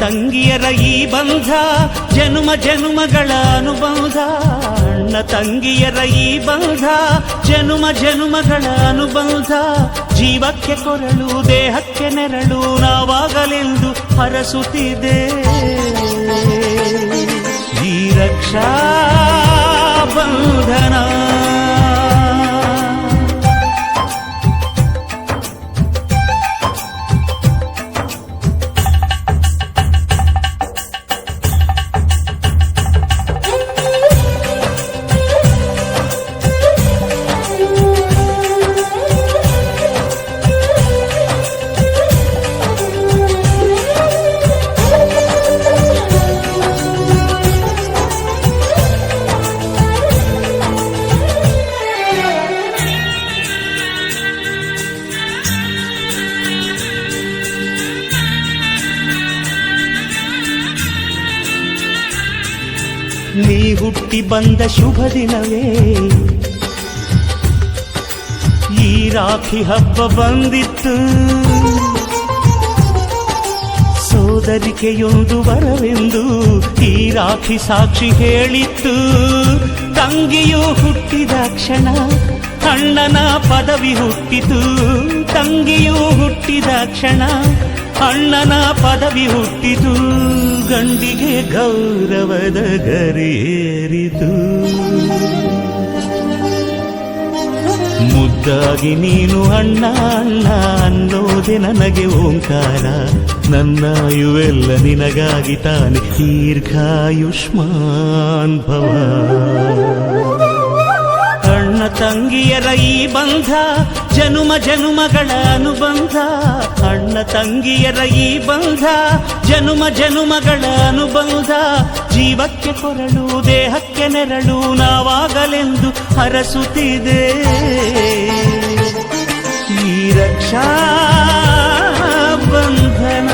ತಂಗಿಯರ ಈ ಬಂಧ ಜನುಮ ಜನುಮಗಳ ಅನುಬಂಧ. ಅಣ್ಣ ತಂಗಿಯರ ಈ ಬಂಧ ಜನುಮ ಜನುಮಗಳ ಅನುಬಂಧ. ಜೀವಕ್ಕೆ ಕೊರಳು ದೇಹಕ್ಕೆ ನೆರಳು ನಾವಾಗಲೆಂದು ಹರಸುತ್ತಿದೆ ಈ ರಕ್ಷಾ ಬಂಧನ. ನೀ ಹುಟ್ಟಿ ಬಂದ ಶುಭ ದಿನವೇ ಈ ರಾಖಿ ಹಬ್ಬ ಬಂದಿತ್ತು. ಸೋದರಿಕೆಯೊಂದು ವರವೆಂದು ಈ ರಾಖಿ ಸಾಕ್ಷಿ ಹೇಳಿತ್ತು. ತಂಗಿಯು ಹುಟ್ಟಿದ ಕ್ಷಣ ಅಣ್ಣನ ಪದವಿ ಹುಟ್ಟಿತು. ತಂಗಿಯು ಹುಟ್ಟಿದ ಕ್ಷಣ ಅಣ್ಣನ ಪದವಿ ಹುಟ್ಟಿತು. ಗಂಡಿಗೆ ಗೌರವದ ಗರಿಯೇರಿತು. ಮುದ್ದಾಗಿ ನೀನು ಅಣ್ಣ ಅಣ್ಣ ಅನ್ನೋದೆ ನನಗೆ ಓಂಕಾರ. ನನ್ನಾಯುವೆಲ್ಲ ನಿನಗಾಗಿ ತಾನೆ ದೀರ್ಘಾಯುಷ್ಮಾನ್ ಭವ. ಅಣ್ಣ ತಂಗಿಯರ ಈ ಬಂಧ ಜನುಮ ಜನುಮಗಳ ಅನುಬಂಧ. ಅಣ್ಣ ತಂಗಿಯರ ಈ ಬಂಧ ಜನುಮ ಜನುಮಗಳ ಅನುಬಂಧ. ಜೀವಕ್ಕೆ ಕೊರಳು ದೇಹಕ್ಕೆ ನೆರಳು ನಾವಾಗಲೆಂದು ಹರಸುತ್ತಿದೆ ಈ ರಕ್ಷಾ ಬಂಧನ.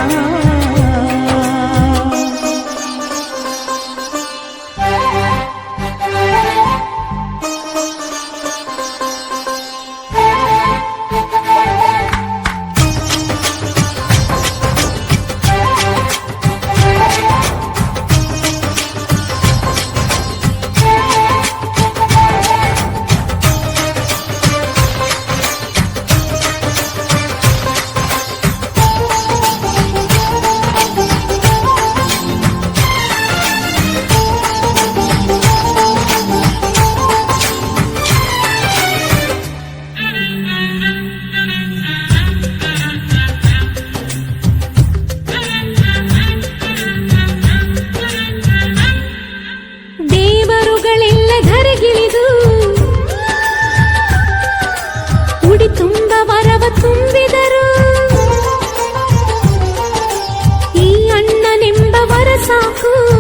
ತುಂಬ ವರವ ತುಂಬಿದರು ಈ ಅಣ್ಣನೆಂಬ ವರ ಸಾಕು.